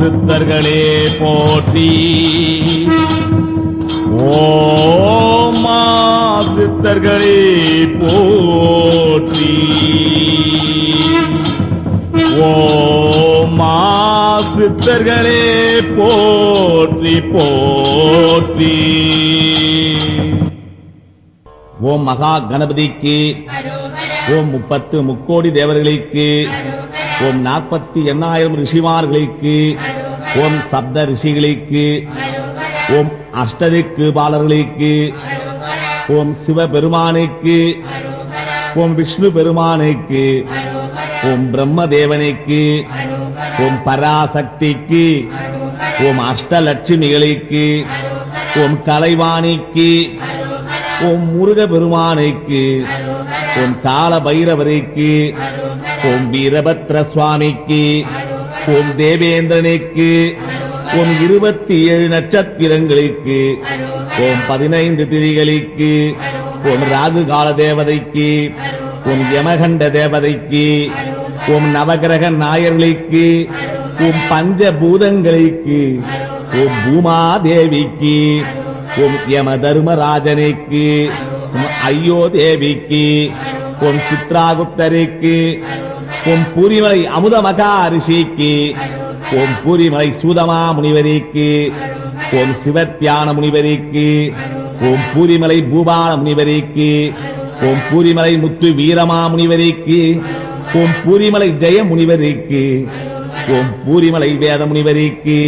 சித்தர்களே போற்றி. ஓம் சித்தர்களே போற்றி. ஓம் சித்தர்களே போற்றி போற்றி. ஓம் மகா கணபதிக்கு, ஓம் 30 முக்கோடி தேவர்களுக்கு, ஓம் 48,000 ரிஷிமார்களுக்கு, ஓம் சப்த ரிஷிகளுக்கு, ஓம் அஷ்டதிக்கு பாலர்களுக்கு, ஓம் சிவபெருமானுக்கு, ஓம் விஷ்ணு பெருமானுக்கு, ஓம் பிரம்மதேவனுக்கு, ஓம் பராசக்திக்கு, ஓம் அஷ்டலட்சுமிகளுக்கு, ஓம் கலைவாணிக்கு, ஓம் முருக பெருமானுக்கு, ஓம் கால பைரவருக்கு, ஓம் வீரபத்ர சுவாமிக்கு, ஓம் தேவேந்திரனுக்கு, ஓம் 27 நட்சத்திரங்களுக்கு, ஓம் 15 திரிகளுக்கு, ஓம் ராகு கால தேவதைக்கு, ஓம் யமகண்ட தேவதைக்கு, ஓம் நவகிரக நாயர்களுக்கு, ஓம் பஞ்சபூதங்களுக்கு, ஓம் பூமாதேவிக்கு, ஓம் யம தர்மராஜனுக்கு, ஓம் ஐயோ தேவிக்கு, ஓம் சித்ராகுப்தருக்கு, ஓம் பூரிமலை அமுத மகாரிஷிக்கு, ஓம் பூரிமலை சூதமா முனிவருக்கு, ஓம் சிவத்தியான முனிவருக்கு, ஓம் பூரிமலை பூபால முனிவருக்கு, ஓம் பூரிமலை முத்து வீரமா முனிவருக்கு, ஓம் பூரிமலை ஜெய முனிவருக்கு, ஓம் பூரிமலை வேத முனிவருக்கு,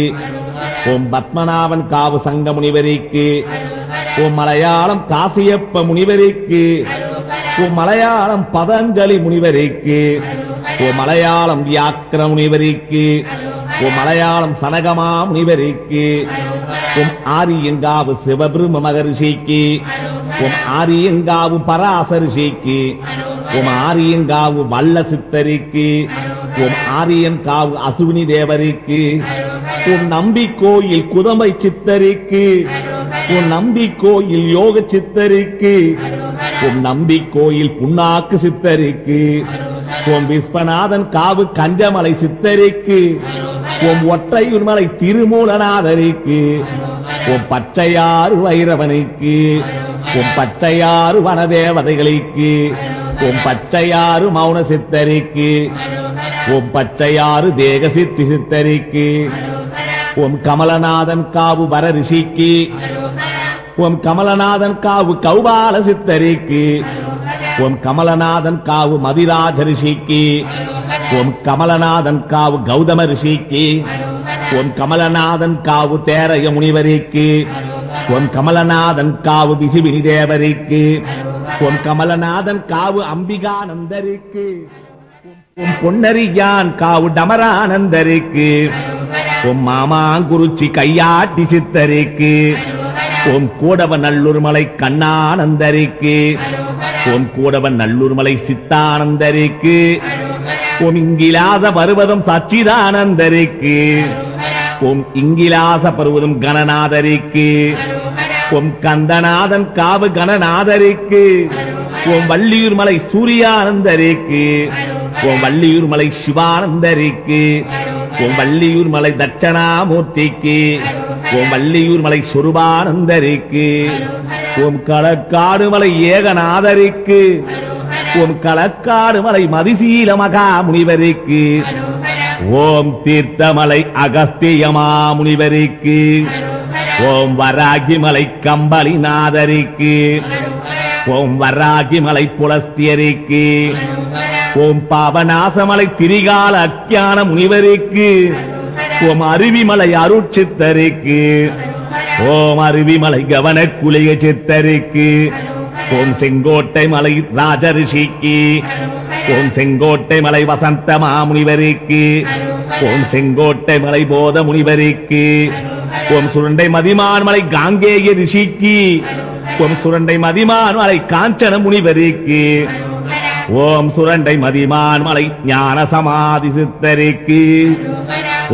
ஓம் பத்மநாபன் காவு சங்க முனிவருக்கு, ஓம் மலையாளம் காசியப்ப முனிவருக்கு, ஓம் மலையாளம் பதஞ்சலி முனிவருக்கு, ஓம் மலையாளம் வியாக்கிர முனிவருக்கு, ஓம் மலையாளம் சனகமா முனிவருக்கு, ஓம் ஆரியங்காவு சிவபிரம்ம மகரிஷிக்கு, ஓம் ஆரியங்காவு பராசரிஷிக்கு, ஓம் ஆரியங்காவு வல்ல சித்தருக்கு, ஓம் ஆரியங்காவு அசுவினி தேவருக்கு, ஓம் நம்பி கோயில் குதம்பை சித்தருக்கு, ஓம் நம்பி கோயில் யோக சித்தருக்கு, ஓம் நம்பி கோயில் புண்ணாக்கு சித்தருக்கு, ஓம் விஸ்வநாதன் காவு கஞ்சமலை சித்தருக்கு, ஓம் ஒற்றையூர்மலை திருமூலநாதருக்கு, ஓம் பச்சையாறு வைரவனுக்கு, ஓம் பச்சையாறு வனதேவதைகளுக்கு, ஓம் பச்சையாறு மௌன சித்தருக்கு, ஓம் பச்சையாறு தேக சித்தி சித்தருக்கு, ஓம் கமலநாதன் காவு வர ரிஷிக்கு, ஓம் கமலநாதன் காவு கௌபால சித்தருக்கு, ஓம் கமலநாதன் காவு மதிராஜ ரிஷிக்கு, ஓம் கமலநாதன் காவு கௌதம ரிஷிக்கு, ஓம் கமலநாதன் காவு தேரய முனிவருக்கு, ஓம் கமலநாதன் காவு விசிபினி தேவருக்கு, ஓம் கமலநாதன் காவு அம்பிகானந்தருக்கு, ஓம் பொன்னரியான் காவு டமரானந்தருக்கு, ஓம் மாமாங்குருச்சி கையாட்டி சித்தருக்கு, ஓம் கூடவ நல்லூர் மலை கண்ணானந்தருக்கு, ஓம் கூடவ நல்லூர் மலை சித்தானந்தருக்கு, ஓம் இங்கிலாச பருவதம் சச்சிதானந்தருக்கு, ஓம் இங்கிலாச பருவதம் கணநாதருக்கு, ஓம் கந்தநாதன் காவு கணநாதருக்கு, ஓம் வள்ளியூர் மலை சூரியானந்தருக்கு, ஓம் வள்ளியூர் மலை சிவானந்தருக்கு, ஓம் வள்ளியூர் மலை தட்சணாமூர்த்திக்கு, ஓம் வள்ளியூர் மலை சொருபானந்தருக்கு, ஓம் களக்காடு மலை ஏகநாதருக்கு, ஓம் களக்காடு மலை மதிசீல மகா முனிவருக்கு, ஓம் தீர்த்தமலை அகஸ்தியமா முனிவருக்கு, ஓம் வராகிமலை கம்பளிநாதருக்கு, ஓம் வராகிமலை புலஸ்தியருக்கு, ஓம் பாபநாசமலை திரிகால அக்கியான முனிவருக்கு, ஓம் அருவிமலை அருட்சித்தருக்கு, ஓம் அருவிமலை கவன குளிய சித்தருக்கு, ஓம் செங்கோட்டை மலை ராஜரிஷிக்கு, ஓம் செங்கோட்டை மலை வசந்த மாமுனிவருக்கு ஓம் செங்கோட்டை மலை போத முனிவருக்கு ஓம் சுரண்டை மதிமான் மலை காங்கேய ரிஷிக்கு ஓம் சுரண்டை மதிமான் மலை காஞ்சன முனிவருக்கு ஓம் சுரண்டை மதிமான் மலை ஞான சமாதி சித்தருக்கு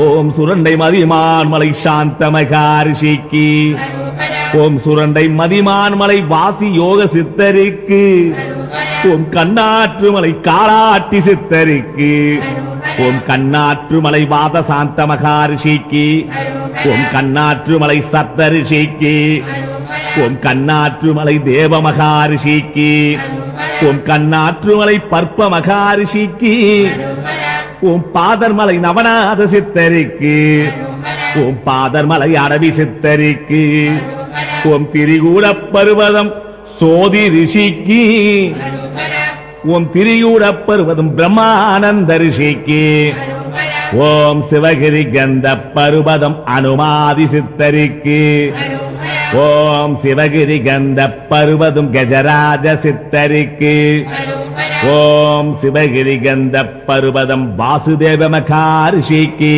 ஓம் சுரண்டை மதிமான் மலை சாந்த மகாரிஷிக்கு ஓம் சுரண்டை மதிமான் மலை வாசி யோக சித்தருக்கு ஓம் கண்ணாற்று மலை காலாட்டி சித்தருக்கு ஓம் கண்ணாற்று மலை வாத சாந்த மகாரிஷிக்கு ஓம் கண்ணாற்று மலை சப்த ரிஷிக்கு ஓம் கண்ணாற்று மலை தேவ மகாரிஷிக்கு ஓம் கண்ணாற்று மலை பற்ப மகாரிஷிக்கு ஓம் பாதர்மலை நவநாத சித்தருக்கு ஓம் பாதர்மலை அரபி சித்தருக்கு ஓம் திரிகூட பருவதம் சோதி ரிஷிக்கு ஓம் திரிகூட பருவதம் பிரம்மானந்த ரிஷிக்கு ஓம் சிவகிரி கந்த பருவதம் அனுமாதி சித்தருக்கு ஓம் சிவகிரி கந்த பருவதம் கஜராஜ சித்தருக்கு ஓம் சிவகிரி கந்த பருவதம் வாசுதேவ மகாரிஷிக்கு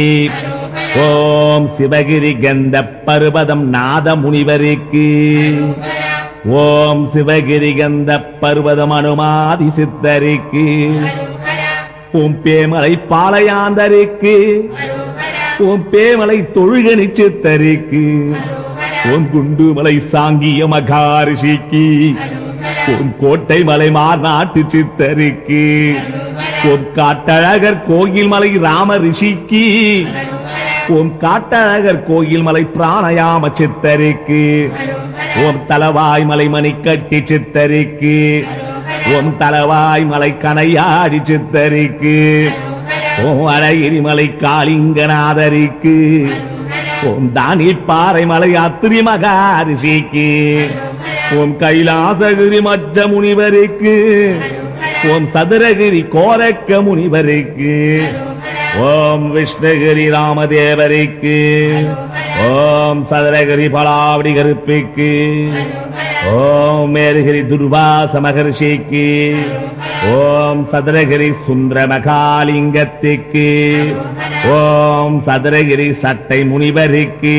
ஓம் சிவகிரி கந்த பருவதம் நாத முனிவருக்கு ஓம் சிவகிரி கந்த பருவதம் அனுமாதி சித்தருக்கு ஓம் பேமலை பாளையாந்தருக்கு ஓம் பேமலை தொழுகணி சித்தருக்கு ஓம் குண்டுமலை சாங்கிய மகாரிஷிக்கு ஓம் கோட்டை மலை மாநாட்டு சித்தருக்கு ஓம் காட்டழகர் கோயில் மலை ராம ரிஷிக்கு ஓம் காட்டழகர் கோயில் மலை பிராணயாம சித்தருக்கு ஓம் தலவாய் மலை மணிக்கட்டி சித்தருக்கு ஓம் தலவாய் மலை கனையாடி சித்தருக்கு ஓம் அழகிரி மலை காளிங்கநாதருக்கு ஓம் தானி பாறை மலை அத்திரி மகாரிஷிக்கு ஓம் கைலாசகிரி மச்ச முனிவருக்கு ஓம் சதுரகிரி கோரக்க முனிவருக்கு ஓம் விஷ்ணுகிரி ராமதேவருக்கு ஓம் சதுரகிரி பலாவடி கருப்பிக்கு ஓம் மேருகிரி துர்வாச மகர்ஷிக்கு ஓம் சதுரகிரி சுந்தர மகாலிங்கத்திற்கு ஓம் சதுரகிரி சட்டை முனிவருக்கு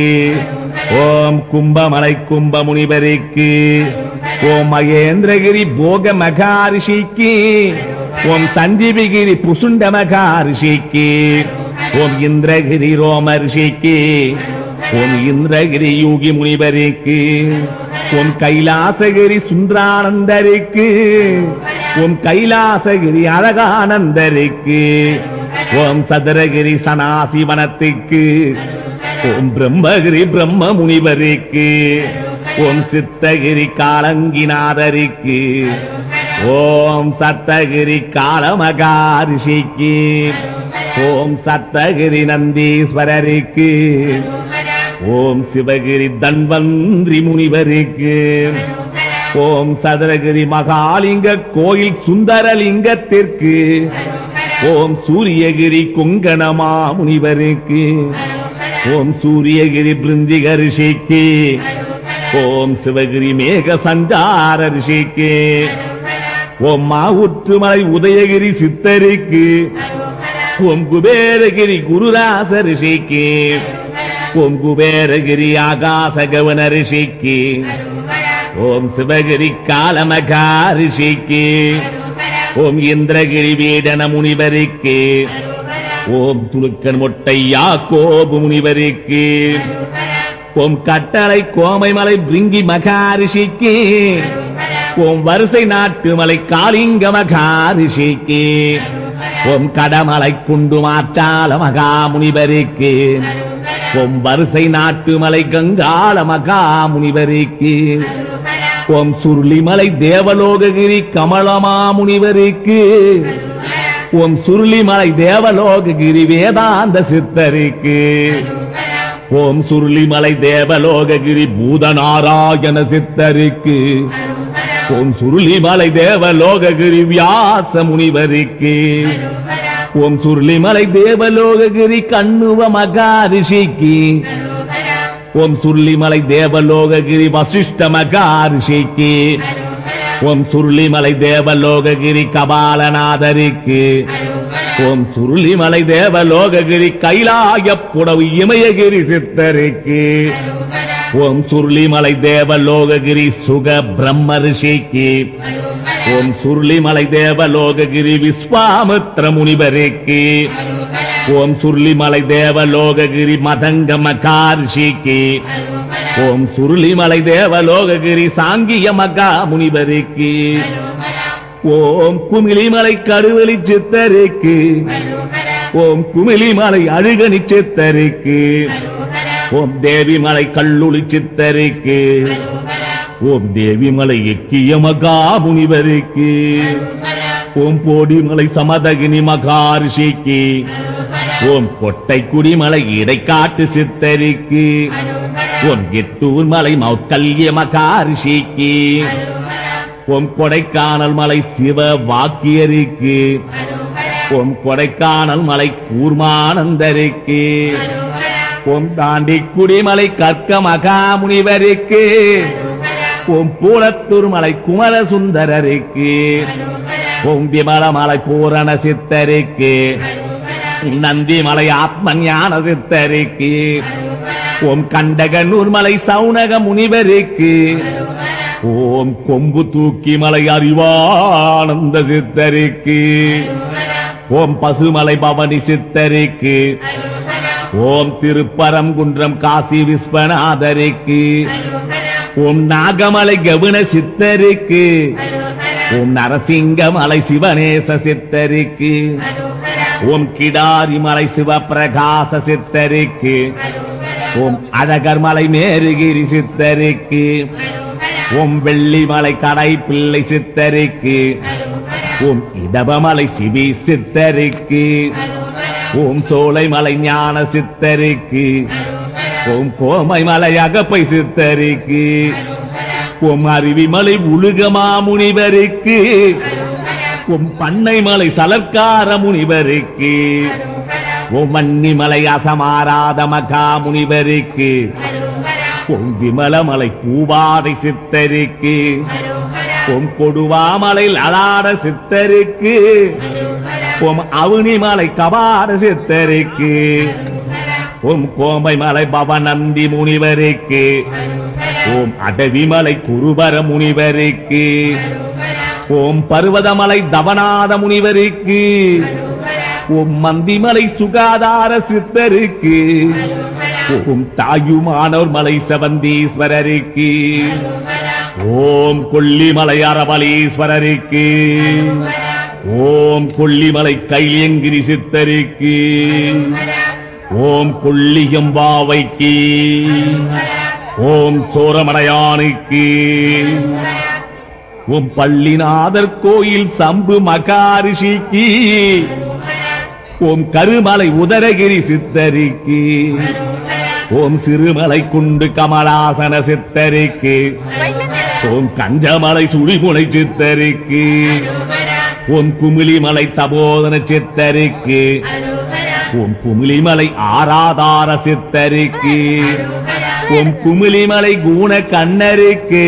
ஓம் கும்பமலை கும்ப முனிவருக்கு ஓம் மகேந்திரகிரி போக மகாரிஷிக்கு ஓம் சஞ்சீவிகிரி புசுண்ட மகாரிஷிக்கு ஓம் இந்திரகிரி ரோமரிஷிக்கு ஓம் இந்திரகிரி யோகி முனிவருக்கு ஓம் கைலாசகிரி சுந்தரானந்தருக்கு ஓம் கைலாசகிரி அழகானந்தருக்கு ஓம் சதுரகிரி சனாசிவனத்துக்கு ஓம் பிரம்மகிரி பிரம்ம முனிவருக்கு ஓம் சித்தகிரி காலங்கிநாதருக்கு ஓம் சத்தகிரி காலமகாரிஷிக்கு ஓம் சத்தகிரி நந்தீஸ்வரருக்கு ஓம் சிவகிரி தன்வந்திரி முனிவருக்கு ஓம் சதுரகிரி மகாலிங்க கோயில் சுந்தரலிங்கத்திற்கு ஓம் சூரியகிரி குங்கணமா முனிவருக்கு ஓம் சூரியகிரி பிருந்திக ரிஷிக்கு ஓம் சிவகிரி மேக சஞ்சார ரிஷிக்கு ஓம் மாவுற்றுமலை உதயகிரி சித்தருக்கு ஓம் குபேரகிரி குருராச ரிஷிக்கு ஓம் குபேரகிரி ஆகாச கவன ரிஷிக்கு ஓம் சிவகிரி காலமகா ரிஷிக்கு ஓம் இந்திரகிரி வேடன முனிவருக்கு ஓம் துலுக்கன் மொட்டை யாக்கோபு முனிவருக்கு ஓம் கட்டளை கோமைமலை பிரிங்கி மகாரிஷிக்கு ஓம் வரிசை நாட்டு மலை காளிங்க மகாரிஷிக்கு ஓம் கடமலை குண்டு மாற்றால மகா முனிவருக்கு ஓம் வரிசை நாட்டு மலை கங்காள மகா முனிவருக்கு ஓம் சுருளிமலை தேவலோககிரி கமலமா முனிவருக்கு ஓம் சுருளிமலை தேவலோககிரி வேதாந்த சித்தருக்கு ஓம் சுருளிமலை தேவலோககிரி பூதநாராயண சித்தருக்கு ஓம் சுருளிமலை தேவலோககிரி வியாச முனிவருக்கு ஓம் சுருளிமலை தேவலோககிரி கண்ணுவ மகாரிஷிக்கு ஓம் சுருளிமலை தேவலோககிரி வசிஷ்ட மகாரிஷிக்கு ஓம் சுருளிமலை தேவலோககிரி கபாலநாதருக்கு ஓம் சுருளிமலை தேவலோககிரி கைலாய புடவு இமயகிரி சித்தருக்கு ஓம் சுருளிமலை தேவலோககிரி சுக பிரம்ம ரிஷிக்கு ஓம் சுருளிமலை தேவலோககிரி விஸ்வாமித்ர முனிவருக்கு ஓம் சுருளிமலை தேவலோககிரி மதங்க மகாரிஷிக்கு ஓம் சுருளிமலை தேவலோககிரி சாங்கிய மகா முனிவருக்கு ஓம் குமிழிமலை கருவெளி சித்தருக்கு ஓம் குமிழிமலை அழுகனி சித்தருக்கு ஓம் தேவிமலை கல்லுளி சித்தருக்கு ஓம் தேவிமலை எக்கிய மகா முனிவருக்கு ஓம் போடிமலை சமதகினி மகாரிஷிக்கு ஓம் கொட்டை குடிமலை இடைக்காட்டு சித்தருக்கு ஓம் எட்டூர் மலை மௌக்கல்ய மகாரிஷிக்கு ஓம் கொடைக்கானல் மலை சிவ வாக்கியருக்கு ஓம் கொடைக்கானல் மலை கூர்மானந்தருக்கு ஓம் தாண்டி குடிமலை கற்க மகா முனிவருக்கு ஓம் பூலத்தூர் மலை குமர சுந்தரருக்கு ஓம் விமலமலை பூரண சித்தருக்கு நந்திமலை ஆத்ம ஞான சித்தருக்கு ஓம் கண்டகனூர் மலை சவுனக முனிவருக்கு ஓம் கொம்பு தூக்கி மலை அறிவானந்த சித்தருக்கு ஓம் பசுமலை பவனி சித்தருக்கு ஓம் திருப்பரங்குன்றம் காசி விஸ்வநாதருக்கு ஓம் நாகமலை கவுன சித்தருக்கு ஓம் நரசிங்கமலை சிவநேச சித்தருக்கு ஓம் கிடாரி மலை சிவபிரகாச சித்தருக்கு ஓம் அழகர் மலை மேருகிரி சித்தருக்கு ஓம் வெள்ளிமலை கடை பிள்ளை சித்தருக்கு ஓம் இடபமலை சிவி சித்தருக்கு ஓம் சோலைமலை ஞான சித்தருக்கு ஓம் கோமை மலை அகப்பை சித்தருக்கு ஓம் அருவிமலை உலுகமா முனிவருக்கு ஓம் பண்ணை மலை சலர்கார முனிவருக்கு ஓம் மன்னிமலை அசமாராத மகா முனிவருக்கு ஓம் விமலமலை பூவாடை சித்தருக்கு ஓம் கொடுவாமலை அலாட சித்தருக்கு ஓம் அவுனிமலை கபாட சித்தருக்கு ஓம் கோம்பை மலை பவநந்தி முனிவருக்கு ஓம் அடவிமலை குருபர முனிவருக்கு ஓம் பர்வதமலை தவநாத முனிவருக்கு ஓம் மந்திமலை சுகாதார சித்தருக்கு ஓம் தாயுமானோர் மலை சவந்தீஸ்வரருக்கு ஓம் கொல்லிமலை அரபலீஸ்வரருக்கு ஓம் கொல்லிமலை கைலியங்கிரி சித்தருக்கு ஓம் கொல்லியம் வாவைக்கு ஓம் சோரமடையானுக்கு ஓம் பள்ளிநாதர் கோயில் சம்பு மகாரிஷிக்கு ஓம் கருமலை உதரகிரி சித்தருக்கு ஓம் சிறுமலை குண்டு கமலாசன சித்தருக்கு ஓம் கஞ்சமலை சுழிமுனை சித்தருக்கு ஓம் குமிழிமலை தபோதன சித்தருக்கு ஓம் குமிழிமலை ஆராதார சித்தருக்கு ஓம் குமிழிமலை குண கண்ணருக்கு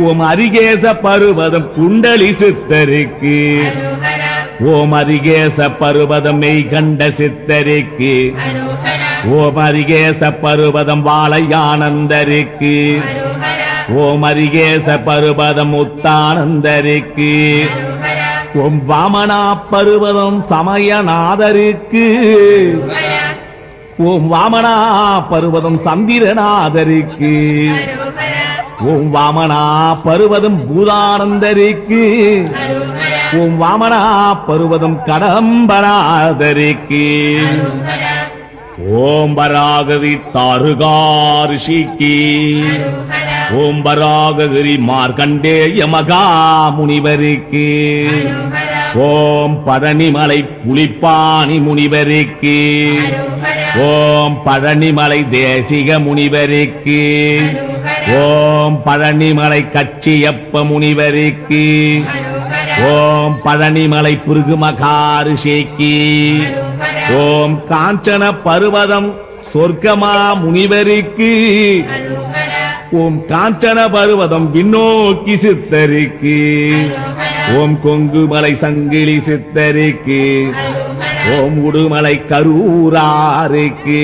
ஓம் அரிகேச பருவதம் குண்டலி சித்தருக்கு ஓம் அரிகேச பருவதம் மெய்கண்ட சித்தருக்கு ஓம் அரிகேச பருவதம் வாழையானந்தருக்கு ஓம் அரிகேச பருவதம் முத்தானந்தருக்கு ஓம் வாமனா பருவதம் சமயநாதருக்கு ஓம் வாமனா பருவதம் சந்திரநாதருக்கு ஓம் வாமனா பருவதம் பூதானந்தருக்கு ஓம் வாமனா பருவதம் கடம்பநாதருக்கு ஓம் வராகவி தாருகாரிஷிக்கு ஓம் வராககிரி மார்கண்டேய மகா முனிவருக்கு ஓம் பழனிமலை புலிப்பாணி முனிவருக்கு ஓம் பழனிமலை தேசிக முனிவருக்கு ஓம் பழனிமலை கச்சியப்ப முனிவருக்கு ஓம் பழனிமலை புருகு மகாரிஷிக்கு ஓம் காஞ்சன பர்வதம் சொர்க்கமா முனிவருக்கு ஓம் காஞ்சன பருவதம் பின்னோக்கி சித்தருக்கு ஓம் கொங்குமலை சங்கிலி சித்தருக்கு ஓம் உடுமலை கரூராருக்கு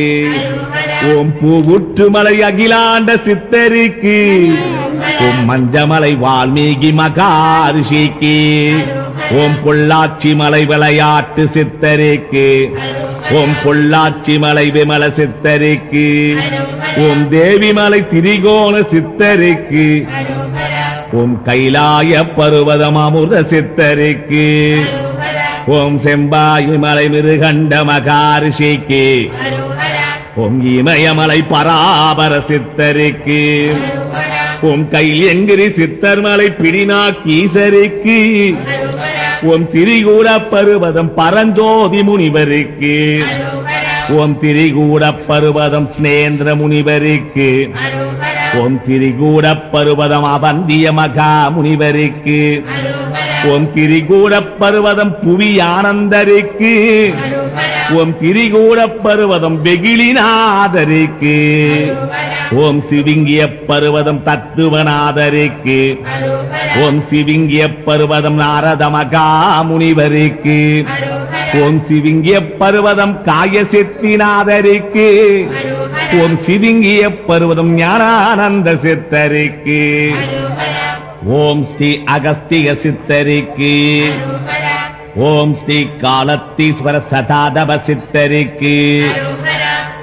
ஓம் பூவுற்றுமலை அகிலாண்ட சித்தருக்கு ஓம் மஞ்சமலை வால்மீகி மகாரிஷிக்கு ஓம் பொள்ளாச்சி மலை விளையாட்டு சித்தருக்கு ஓம் பொள்ளாச்சி மலை விமல சித்தருக்கு ஓம் தேவிமலை திரிகோண சித்தருக்கு ஓம் கைலாய பருவதம் அமுத சித்தருக்கு ஓம் செம்பாயி மலை மிருகண்ட மகாரிஷிக்கு ஓம் இமயமலை பராபர சித்தருக்கு ஓம் கையங்கிரி சித்தர்மலை பிடினாக்கீசருக்கு ஓம் திரிகூட பருவதம் பரஞ்சோதி முனிவருக்கு ஓம் திரிகூட பருவதம் ஸ்நேந்திர முனிவருக்கு ஓம் திரிகூட பருவதம் அவந்திய மகா முனிவருக்கு ஓம் திரிகூட பருவதம் புவி ஆனந்தருக்கு ஓம் திரிகூட பருவதம் வெகிலிநாதருக்கு ஓம் சிவிங்கிய பருவதம் தத்துவநாதருக்கு ஓம் சிவிங்கிய பருவதம் நாரத மகா முனிவருக்கு ஓம் சிவிங்கிய பருவதம் காயசித்திநாதருக்கு ஓம் சிவிங்கிய பருவதம் ஞானானந்த சித்தருக்கு ஓம் ஸ்ரீ அகஸ்திய சித்தருக்கு ஓம் ஸ்ரீ காலத்தீஸ்வர சதாதவ சித்தருக்கு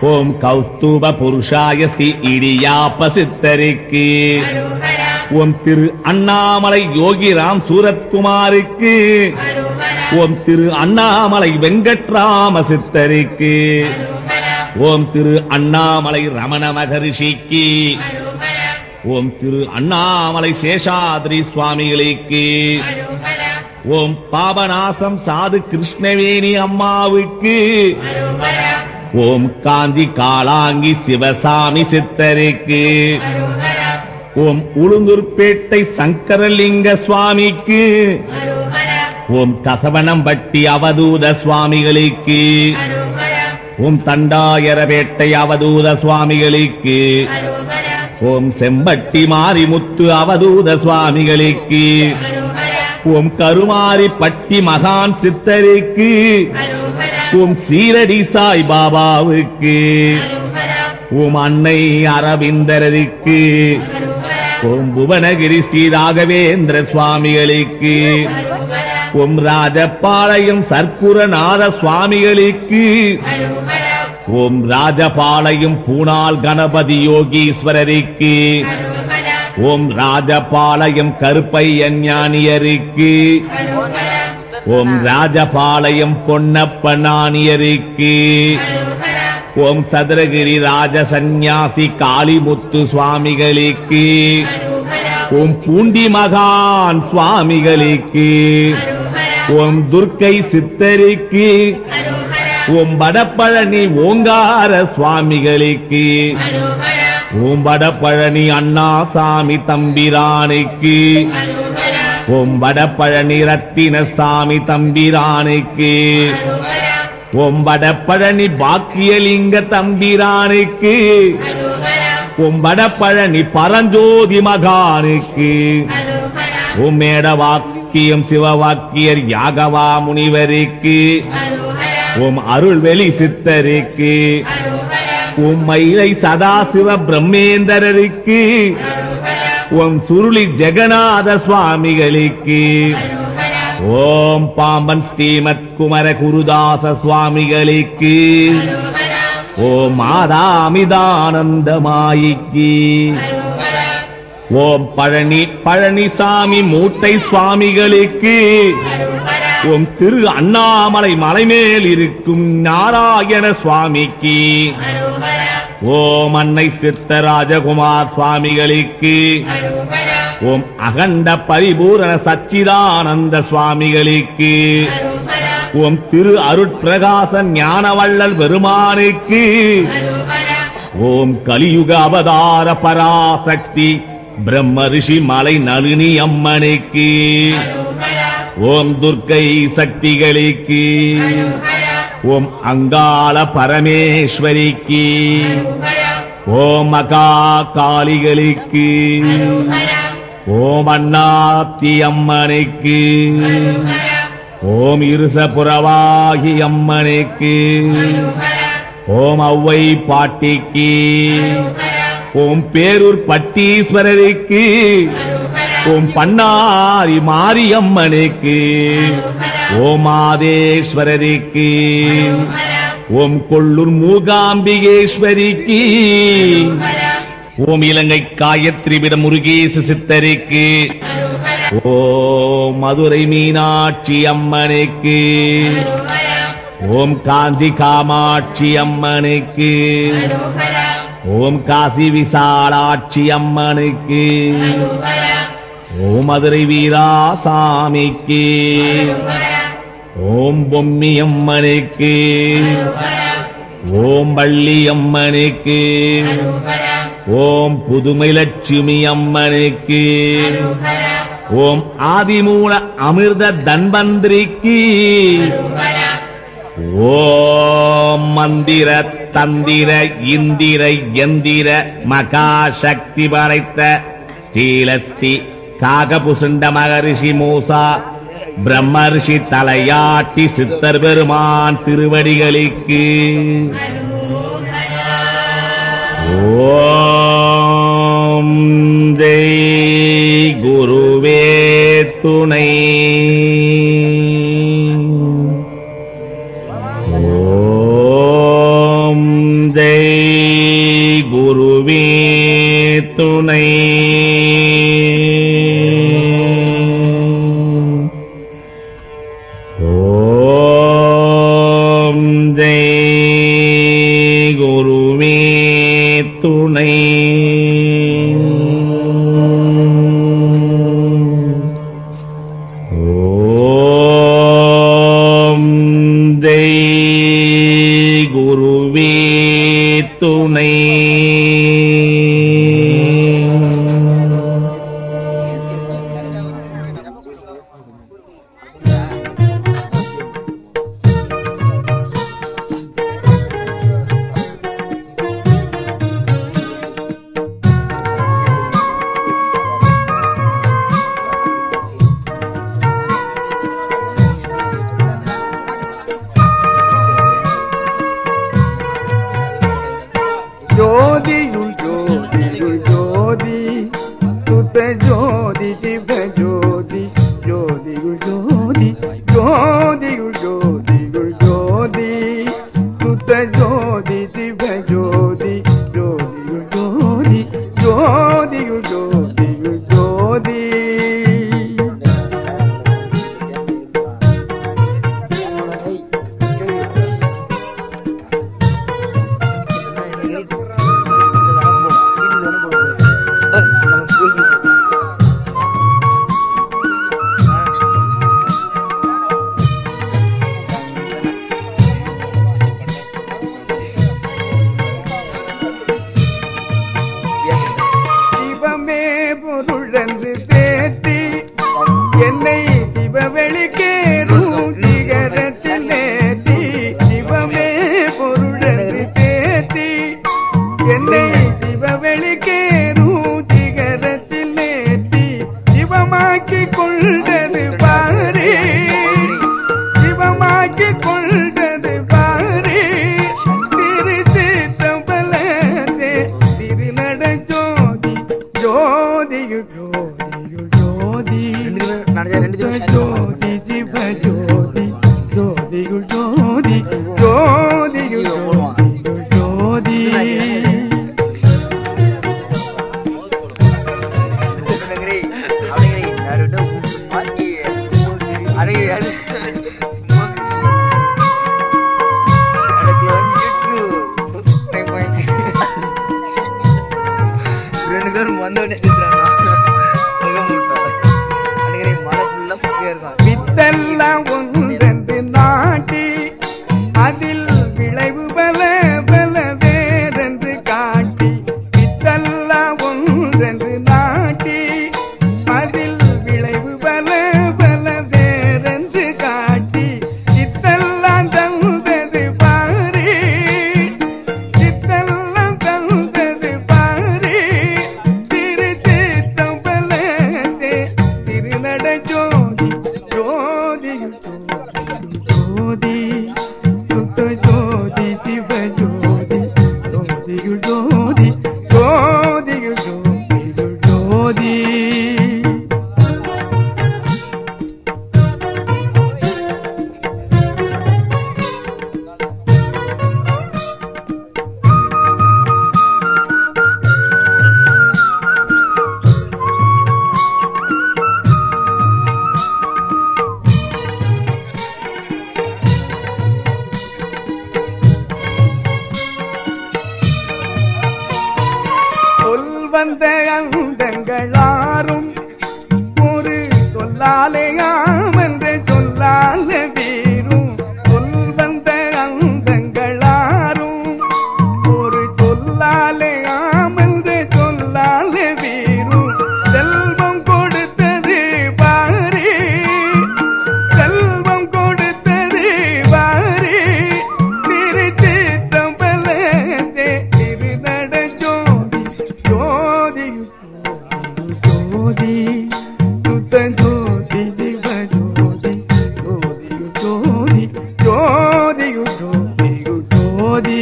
ஓம் கௌஸ்துப புருஷாய ஸ்ரீ இடியாப்ப சித்தருக்கு ஓம் திரு அண்ணாமலை யோகிராம் சூரத்குமாருக்கு ஓம் திரு அண்ணாமலை வெங்கட்ராம சித்தருக்கு ஓம் திரு அண்ணாமலை ரமண மகரிஷிக்கு ஓம் திரு அண்ணாமலை சேஷாத்ரி சுவாமிகளுக்கு ஓம் பாபநாசம் சாது கிருஷ்ணவேணி அம்மாவுக்கு ஓம் காஞ்சி காளாங்கி சிவசாமி சித்தருக்கு ஓம் உளுந்தூர்பேட்டை சங்கரலிங்க சுவாமிக்கு ஓம் கசவனம்பட்டி அவதூத சுவாமிகளுக்கு ஓம் தண்டாயரபேட்டை அவதூத சுவாமிகளுக்கு ஓம் செம்பட்டி மாரிமுத்து அவதூத சுவாமிகளுக்கு ஓம் கருமாரி பட்டி மகான் சித்தருக்கு ஓம் சீரடி சாய் பாபாவுக்கு ஓம் அன்னை அரவிந்தருக்கு ஓம் புவனகிரி ஸ்ரீ ராகவேந்திர சுவாமிகளுக்கு ஓம் ராஜபாளையம் சர்க்குரநாத சுவாமிகளுக்கு ஓம் ராஜபாளையம் பூனால் கணபதி யோகீஸ்வரருக்கு ஓம் ராஜபாளையம் கருப்பையன் ஞானியருக்கு ஓம் ராஜபாளையம் பொன்னப்ப ஞானியருக்கு ஓம் சதுரகிரி ராஜ சந்நியாசி காளிமுத்து சுவாமிகளுக்கு ஓம் பூண்டி மகான் சுவாமிகளுக்கு ஓம் துர்க்கை சித்தருக்கு ஓம் வடபழனி ஓங்கார சுவாமிகளுக்கு ஓம் வடபழனி அண்ணாசாமி தம்பிரானுக்கு ஓம் வடபழனி ரத்தின சாமி தம்பிரானுக்கு ஓம் வடபழனி பாக்கியலிங்க தம்பிரானுக்கு ஓம் வடபழனி பரஞ்சோதி மகானுக்கு ஓம் மேடவாக்கியம் சிவவாக்கியர் யாகவா முனிவருக்கு ஓம் அருள்வெளி சித்தருக்கு ஓம் மயிலை சதாசிவ பிரம்மேந்திரருக்கு ஓம் சுருளி ஜெகநாத சுவாமிகளுக்கு ஓம் பாம்பன் ஸ்ரீமத் குமர குருதாச சுவாமிகளுக்கு ஓம் மாதாமிதானந்தமாயிக்கு ஓம் பழனிசாமி மூட்டை சுவாமிகளுக்கு ஓம் திரு அண்ணாமலை மலைமேல் இருக்கும் நாராயண சுவாமிக்கு ஓம் அன்னை சித்தராஜகுமார் சுவாமிகளுக்கு ஓம் அகண்ட பரிபூரண சச்சிதானந்த சுவாமிகளுக்கு ஓம் திரு அருட்பிரகாச ஞானவள்ளல் பெருமானுக்கு ஓம் கலியுக அவதார பராசக்தி பிரம்ம ரிஷி மலை நளினி அம்மனுக்கு ஓம் துர்க்கை சக்திகளுக்கு ஓம் அங்காள பரமேஸ்வரிக்கு ஓம் மகா காளிகளுக்கு, ஓம் அண்ணாத்தி அம்மனுக்கு, ஓம் இருசபுரவாகி அம்மனுக்கு, ஓம் ஔவை பாட்டிக்கு, ஓம் பேரூர் பட்டீஸ்வரருக்கு, ஓம் பண்ணாரி மாரியம்மனுக்கு, ஓம் மாதேஸ்வரருக்கு, ஓம் கொள்ளூர் மூகாம்பிகேஸ்வரிக்கு, ஓம் இலங்கை காயத்ரிவிட முருகேச சித்தருக்கு, ஓம் மதுரை மீனாட்சி அம்மனுக்கு, ஓம் காஞ்சி காமாட்சி அம்மனுக்கு, ஓம் காசி விசாலாட்சி அம்மனுக்கு, ஓம் மதுரை வீராசாமிக்கு, ஓம் பொம்மி அம்மனுக்கு, ஓம் வள்ளி அம்மனுக்கு, ஓம் புதுமை லட்சுமி அம்மனுக்கு, ஓம் ஆதிமூல அமிர்த தன்வந்திரிக்கு, ஓம் மந்திர தந்திர இந்திர எந்திர மகாசக்தி படைத்த ஸ்ரீலஸ்ரீ காகபுசுண்ட மகரிஷி மூசா பிரம்மர்ஷி தலையாட்டி சித்தர் பெருமான் திருவடிகளுக்கு ஓம் ஜெய் குருவே துணை. ஓம் ஜெய் குருவே துணை. ஓம் ஜெய் குருவே துணை. ஓம் ஜெய் குருவே துணை. ஜோதியுள் ஜோதியுள் ஜோதி சுத்த ஜோதி சிவ ஜோதி ஜோதியுள் ஜோதி ஜோதியுள் ஜோதியுள் ஜோதி சுத்த ஜோதி சிவ ஜோதி ஜோதியுள் ஜோதி ஜோதியுள் ஜோதியுள் ஜோதி. சிவமே பொருளந்து பேத்தி என்னை சிவவெளிக்கேறும் சிகரத்தில் ஏற்றி. சிவமே பொருளந்து பேத்தி என்னை சிவவெளிக்கேறும் சிகரத்தில் ஏற்றி. சிவமாக்கி கொண்டது பாரு, சிவமாக்கி கொண்டது பாரு. திருச்சிற்றம்பலத்தே திருநட ஜோதி ஜோதியுள் ஜோதியுள் ஜோதி ஜோதி சிவ ஜோதி ஜோதியுள் ஜோதி ஜோதியுள் ஜோதியுள் ஜோதி. வித்தெல்லாம் ஒன்றென்று நாட்டி அதில் விளைவு பல பல வேறென்று காட்டி. வித்தெல்லாம் ஒன்றென்று நாட்டி அதில் விளைவு பல பல வேறென்று காட்டி. சித்தெல்லாம் தந்தது பாரு, சித்தெல்லாம் தந்தது வந்த அண்டங்களாரும் ஒரு சொல்லாலே ஆமென்று சொல்லால வீரும் சொல் வந்த அண்டங்களாரும் ஒரு சொல்லாலே ஆமென்று சொல்லால வீரும் செல்வம் கொடுத்தது பாரி செல்வம் கொடுத்தது பாரி திருச்சிற்றம்பலத்தே திருநட ஜோதி ஜோதி சுத்த ஜோதி ஜிவ ஜோதி ஜோதி ஜோதி ஜோதி ஜோதி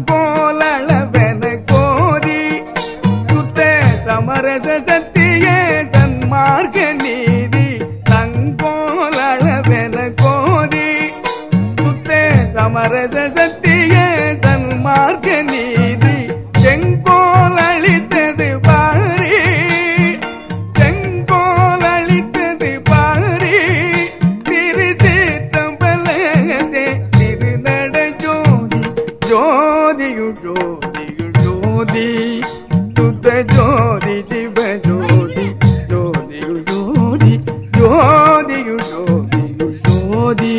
தங்கோலளவென கோதி சுத்த சமரச சத்திய தன்மார்க்க நீதி தங்கோலளவென கோதி சுத்த சமரச சத்திய தன்மார்க்க நீதி செங்கோல் அளித்தது பாரி செங்கோல் அளித்தது பாரி திருச்சிற்றம்பலத்தே திருநட ஜோதியு ஜோதியு ஜோதி சுத்த ஜோதி ஜிவ ஜோதி ஜோதியு ஜோதி ஜோதியு ஜோதியு ஜோதி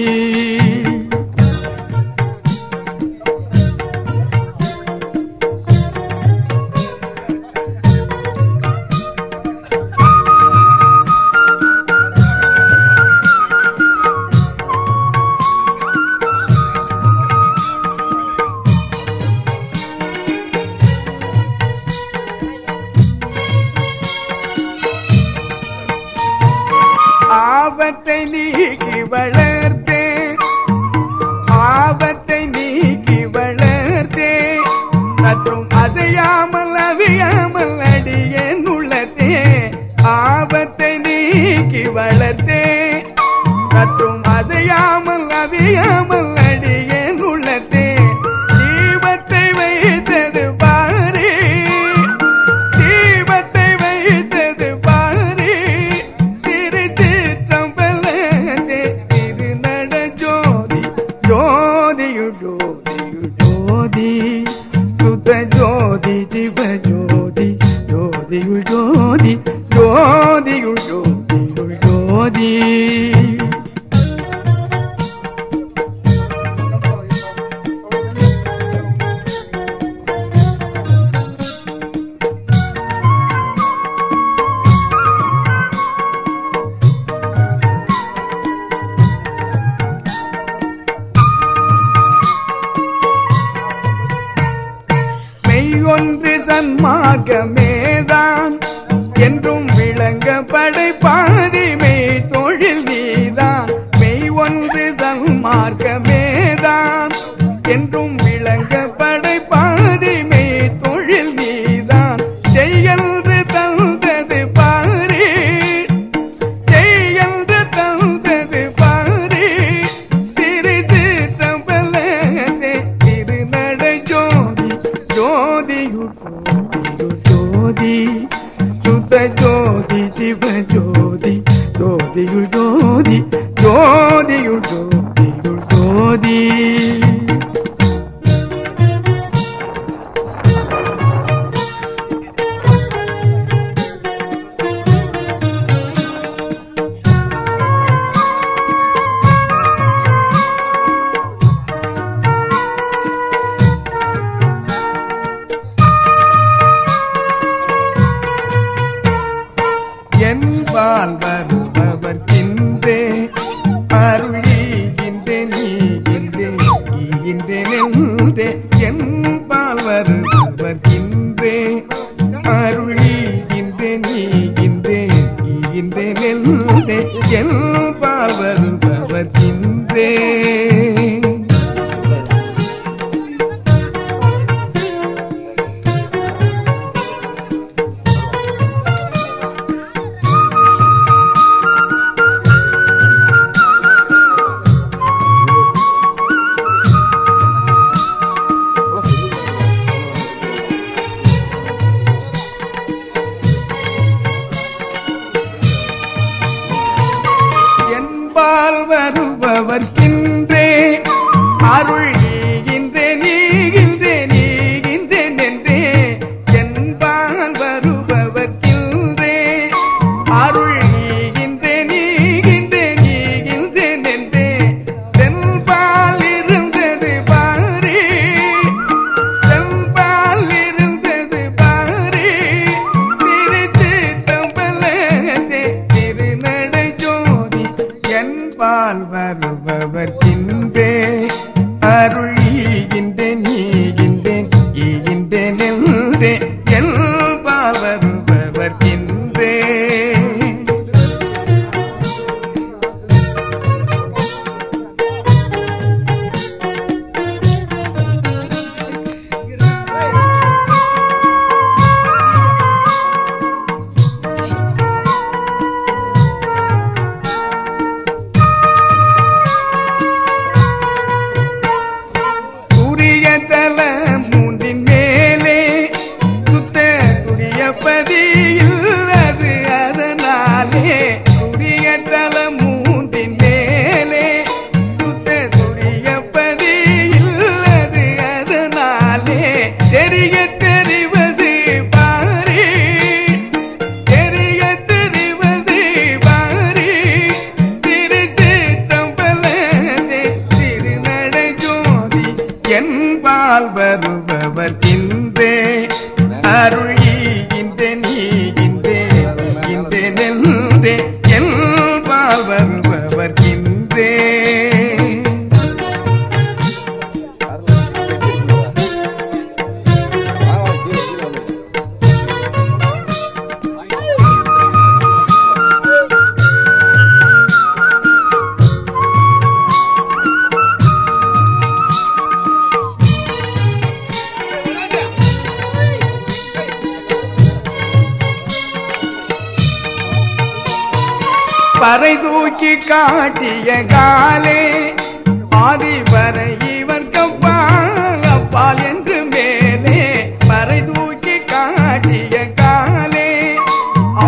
ஆபத்தை நீக்கி வளர்த்தே ஆபத்தை நீக்கி வளர்த்தே மற்றும் அசையாமல் அவியாமல் அடியேன் உள்ளத்தே ஆபத்தை நீக்கி வளர்த்தே மற்றும் அசையாமல் அவியாமல் அடியேன் உள்ளத்தே தீபத்தை வைத்தது பாரி தீபத்தை வைத்தது பாரி திருச்சிற்றம்பலத்தே திருநட ஜோதியு ஜோதியு ஜோதி சுத்த ஜோதி ஜிவ ஜோதி ஜோதியு ஜோதி ஜோதியு ஜோதியு ஜோதி மெய்யொன்று சன்மார்க்கமேதான் என்றும் விளங்க படைப்பாதி மெய் தொழில் நீதான் மெய் ஒன்று சன்மார்க்கமேதான் என்றும் விளங்க படைப்பாதி மெய் தொழில் நீதான் செய்யன்று தந்தது பாரி செய்யன்று தந்தது பாரி திருச்சிற்றம்பலத்தே திருநட ஜோதியு ஜோதி சுத்த ஜோதி ஜிவ ஜோதி ஜோதியு ஜோதி ஜோதியு ஜோதியு ஜோதி என்பால் வருபவர்கின்றே அருளீகின்றே நீகின்றே ஈகின்றே என்பால் வருபவர்கின்றே அருளீகின்றே நீகின்றே ஈகின்றே என்பால் வருபவர்கின்றே வருபவர்க்கின்றே அருள் ஈகின்றேன் ஈகின்றேன் ஈகின்றேன் என்றே என்பால் வருபவர்க்கின்றே அருள் ஈகின்றேன் ஈகின்றேன் ஈகின்றேன் என்றே தென்பால் இருந்தது பாரி தென்பால் இருந்தது பாரி திருச்சிற்றம்பலத்தே திருநடை ஜோதி என்பால் வருபவர்க்கின்றே அருள் ஈகின்றேன் ஈகின்றேன் ஈகின்றேன் என்றே என்பால் வருபவர்க்கின்றே சூரிய தல மூன்றின் மேலே சுத்த துரியப்பதியில் அது அதனாலே சூரிய தல மூன்றின் மேலே சுத்த துரியப்பதியில் அது அதனாலே தெரிய தெரிவது பாரி தெரிய தெரிவது பாரி திருச்சிற்றம்பலத்தே திருநடை ஜோதி என்பால் வருபவர்க்கின்றே அருள் ஈகின்றேன் ஈகின்றேன் ஈகின்றேன் என்றே என்பால் வருபவர்க்கின்றே பறை தூக்கி காட்டிய காலே ஆதி வரை இவன் கப்பால் அப்பால் என்று மேலே பறை தூக்கி காட்டிய காலே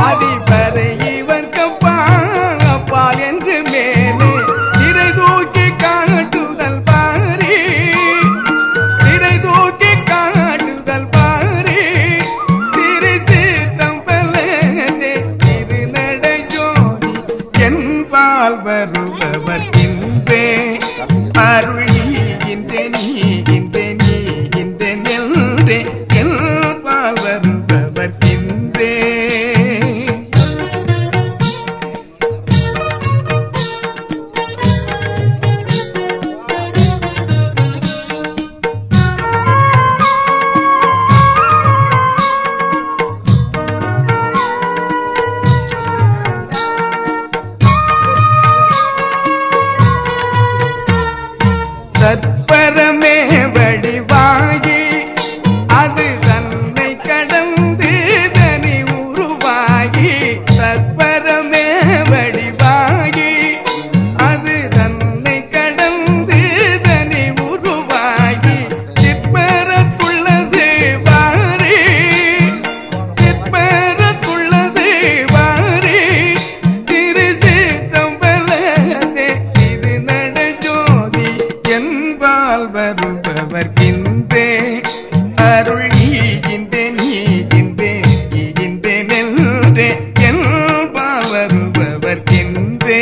ஆதி வரை இவன் கப்பால் அப்பால் என்று மேலே திரை தூக்கி காட்டுதல் பாரி திரை தூக்கி காட்டுதல் பாரி திருச்சிற்றம்பலத்தே திருநடை ஜோதி என்பால் வருபவர்க்கின்றே அருள் ஈகின்றேன் ஈகின்றேன் ஈகின்றேன் என்றே என்பால் வருபவர்க்கின்றே தற்பரமே வடிவாகி அது தன்னை கடந்து தனி உருவாகி தற்பரமே வடிவாகி அது தன்னை கடந்து தனி உருவாகி சிற்பரத்துள்ளது வாரி சிற்பரத்துள்ளது வாரி திருச்சிற்றம்பலத்தே திருநடை ஜோதி என்பால் வருபவர்க்கின்றே அருள் ஈகின்றேன் ஈகின்றேன் ஈகின்றேன் என்றே என்பால் வருபவர்க்கின்றே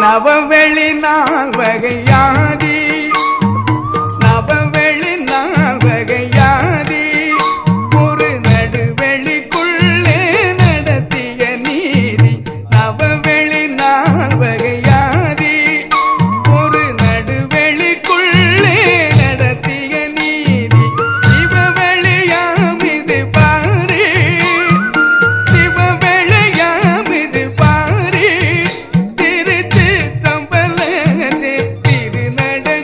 நவவெளி நால் வகையாதி நவவெளி நால் வகையாதி ஒரு நடுவெளிக்குள்ளே நடத்திய நீதி நவவெளி நால் வகையாதி ஒரு நடுவெளிக்குள்ளே நடத்திய நீதி சிவவெளியாம் இது பாரி சிவவெளியாம் இது பாரி திருச்சிற்றம்பலத்தே திருநடை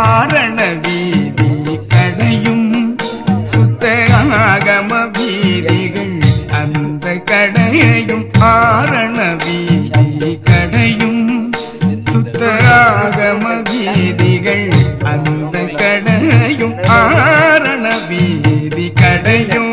ஆரண வீதி கடையும் சுத்த ஆகம வீதிகள் அந்த கடையும் ஆரண வீதி கடையும் சுத்த ஆகம வீதிகள் அந்த கடையும் ஆரண வீதி கடையும்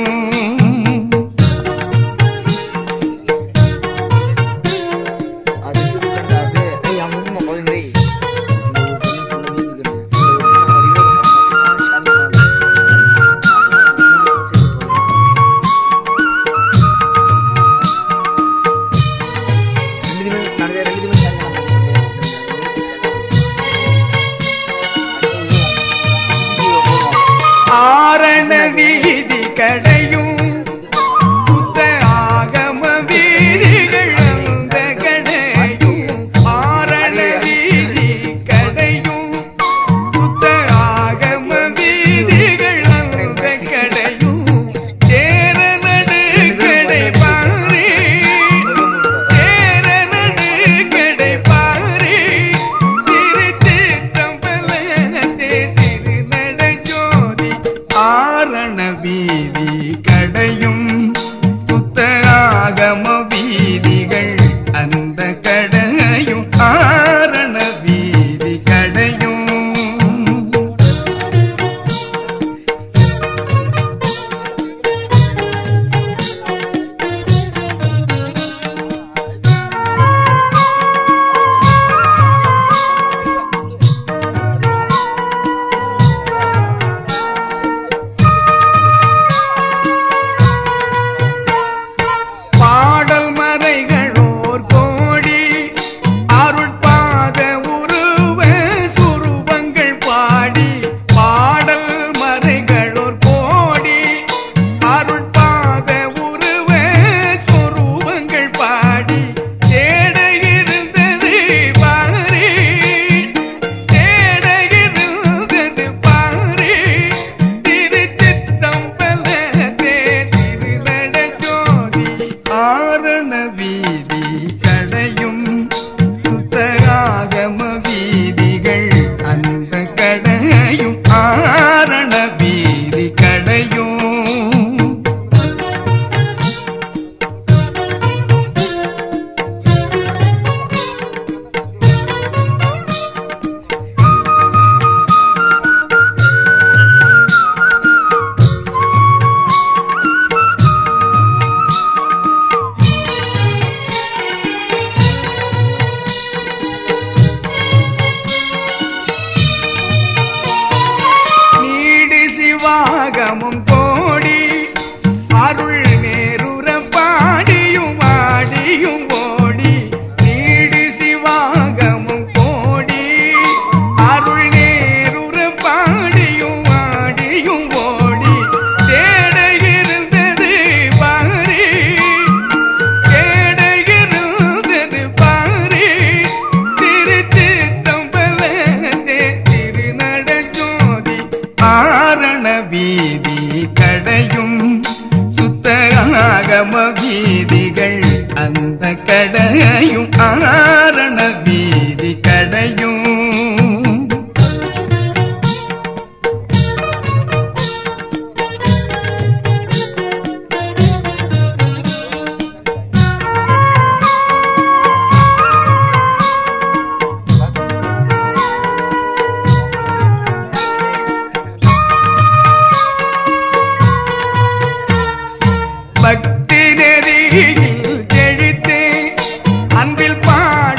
ஆரண வீதி கடையும் சுத்த ஆகம வீதிகள் அந்த கடையும் ஆரண வீதி கடையும் சுத்த ஆகம வீதிகள் அந்த கடையும் சேர நடு கடை பாரி சேர நடு கடை பாரி திருச்சிற்றம்பலத்தே திருநட ஜோதி ஆரண வீதி கடையும் சுத்த ஆகம வீதிகள் அந்த கடையும் ஆரண வீதி கடையும் பாடல் மறைகளோர் கோடி அருட்பாத உருவ சுருவங்கள் பாடி பாடல் மறைகளோர் கோடி அருட்பாத உருவ சுருவங்கள் பாடி தேட இருந்தது பாரி தேட இருந்தது பாரி திருச்சிற்றம்பலத்தே திருநட ஜோதி ஆரண வீதி கடையும் சுத்த ஆகம வீதிகள் அந்த கடையும் ஆரண வீதி கடையும் நீடு சிவாகமும் கோடி அருள் நேருற பாடியும் ஆடியும் ஓடி நீடு சிவாகமும் கோடி அருள் நேருற பாடியும் ஆடியும் ஓடி தேட இருந்தது பாரி தேட இருந்தது பாரி திருச்சிற்றம்பலத்தே திருநட ஜோதி ஆரண வீதி கடையும் சுத்த ஆகம வீதிகள் அந்த கடையும் ஆரண வீதி கடையும் பக்தி நெறியில் செழித்து அன்பில் பாட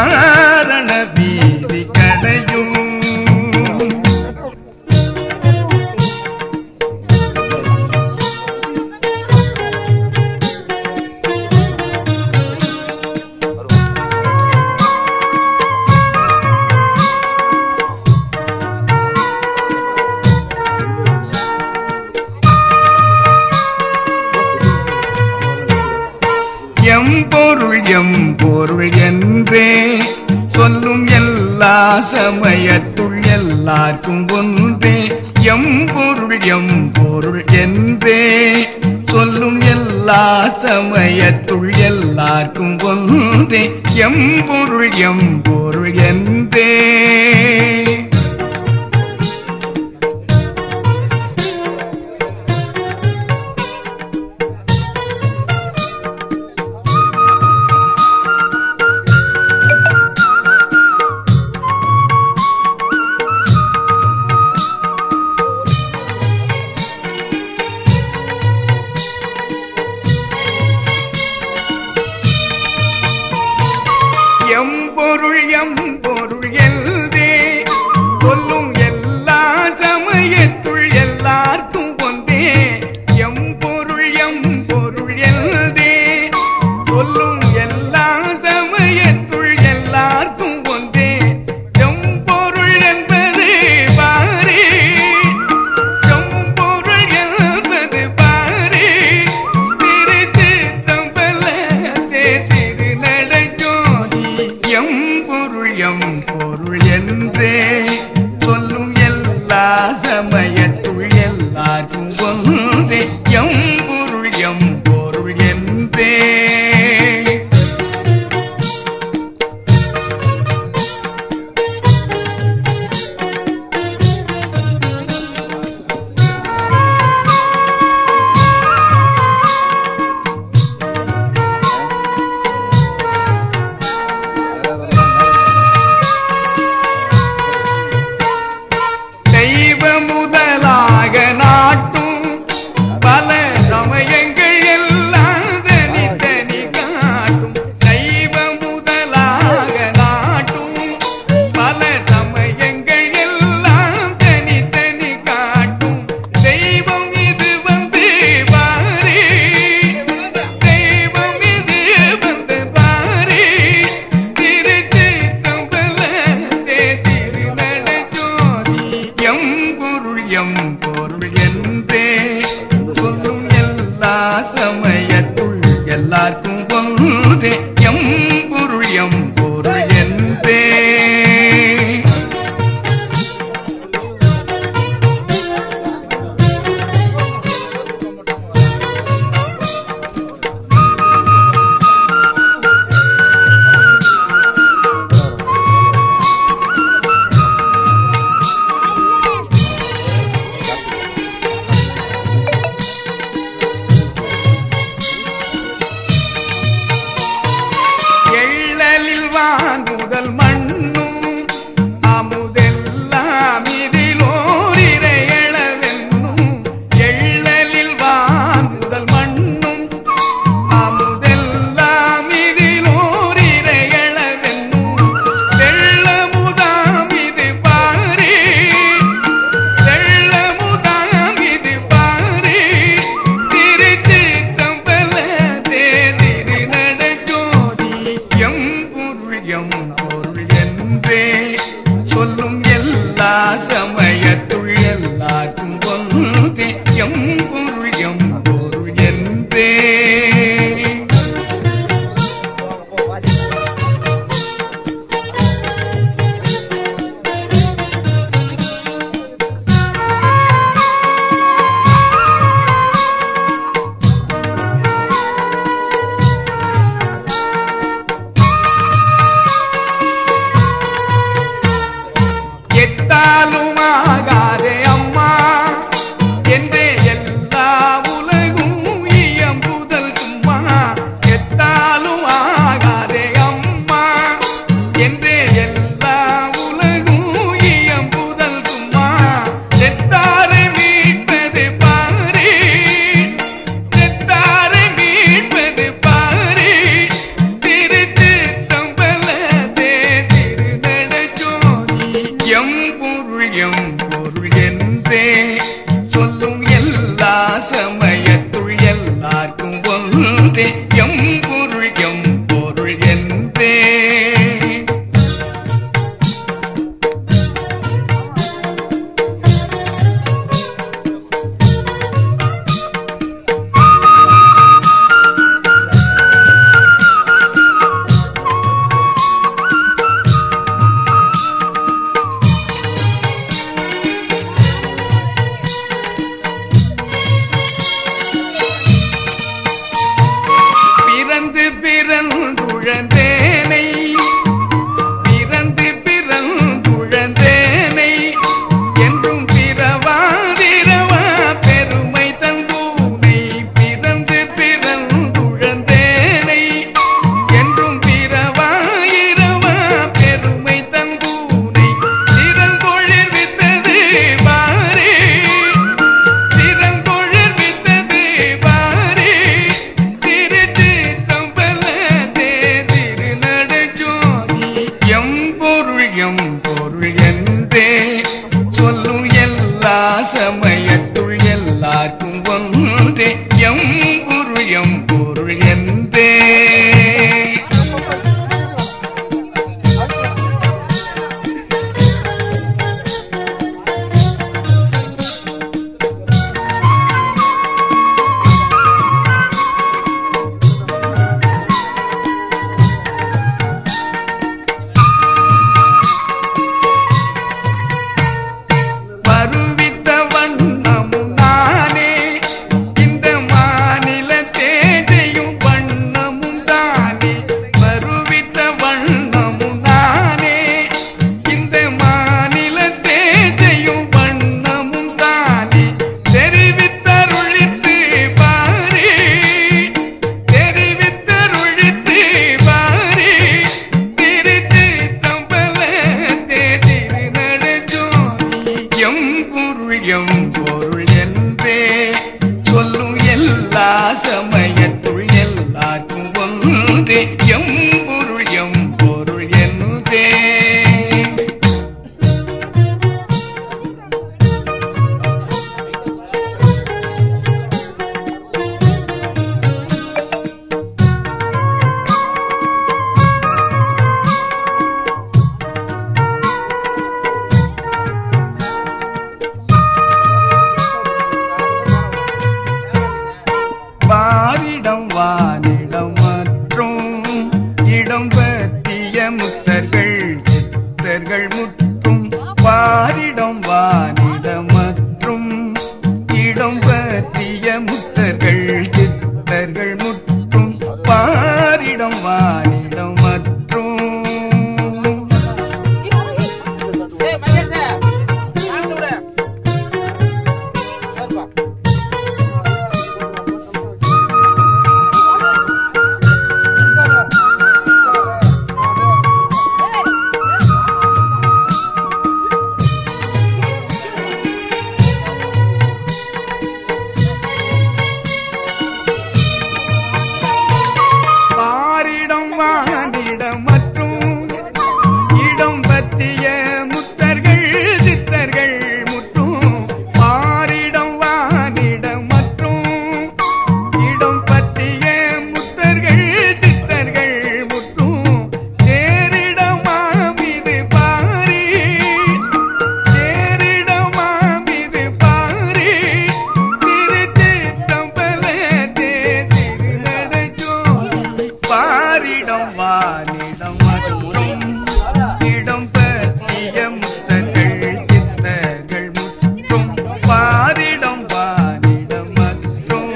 ஆரண வீதி கடையும் எம்பொருள் என்றே சொல்லும் எல்லா சமயத்துள் எல்லாருக்கும் ஒன்றே. எம்பொருள் என்றே சொல்லும் எல்லா சமயத்துள் எல்லாருக்கும் ஒன்றே. எம்பொருள் என்றே எம்பொருள் என்றே சொல்லும் எல்லா சமயத்துள் எல்லாருக்கும் ஒன்றே. எம்பொருள் என்றே சொல்லும் எல்லா சமயத்துள் எல்லாருக்கும் ஒன்றே. எம்பொருள் என்பது பாரே, எம்பொருள் என்பது பாரே, திருச்சிற்றம்பலத்தே திருநடை எம்பொருள் என்றே சொல்லும் எல்லா சமயத்துள் எல்லாருக்கும் ஒன்றே. எம்பொருள் என்றே முதலாக நாட்டும் பல சமயங்கள் எல்லாம் தனித்தனி காட்டும். தெய்வ முதலாக நாட்டும் பல சமயங்கள் எல்லாம் தனித்தனி காட்டும். தெய்வம் இது வந்து பாரே, தெய்வம் இது வந்து பாரே, திருச்சிற்றம்பலத்தே திருநடை எம்பொருள் என்றே சொல்லும் எல்லா சமயத்துள் எல்லாருக்கும் ஒன்றே. எம்பொருள் என்றே முதல் மண்ணும் அமுதெல்லாம் இதிலோர் இறையளவென்னும். எள்ளலில் வான் முதல் மண்ணும் அமுதெல்லாம் இதிலோர் இறையளவென்னும். வெள்ளமுதாம் இது பாரே, வெள்ளமுதாம் இது பாரே, திருச்சிற்றம்பலத்தே திருநடை எம்பொருள் என்றே சொல்லும் எல்லா சமயத்துள் எல்லாருக்கும் ஒன்றே. எம்பொருள் என்றே எத்தாலும் ஆகாத எம் பொருள் என்றே சொல்லும் எல்லா சமயத்துள் எல்லாருக்கும் ஒன்றே எம் பொருள் என்றே எம் பொருள் என்றே சொல்லும் எல்லா சமயத்துள் எல்லாருக்கும் ஒன்றே எம் பொருள் என்றே வாரிடம் வானிடம் மற்றும் இடம் பற்றிய முத்தர்கள் சித்தர்கள் முற்றும் வாரிடம் வானிடம் மற்றும் இடம் பற்றிய முத்தர்கள் சித்தர்கள் முற்றும் வாரிடம் வானிடம் மற்றும் வானிடம் மற்றும் இடம் பற்றிய முத்தர்கள் சித்தர்கள் முற்றும் பாரிடம் வானிடம் மற்றும் இடம் பற்றிய முத்தர்கள் சித்தர்கள் முற்றும் சேரிடமாமிது பாரி சேரிடமாமிது பாரி திருச்சிற்றம்பலத்தே திருநடை பாரிடம் வானிடம் மற்றும் இடம் பற்றிய முத்தர்கள் சித்தர்கள் முற்றும் பாரிடம் வானிடம் மற்றும்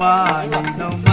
வானிடம்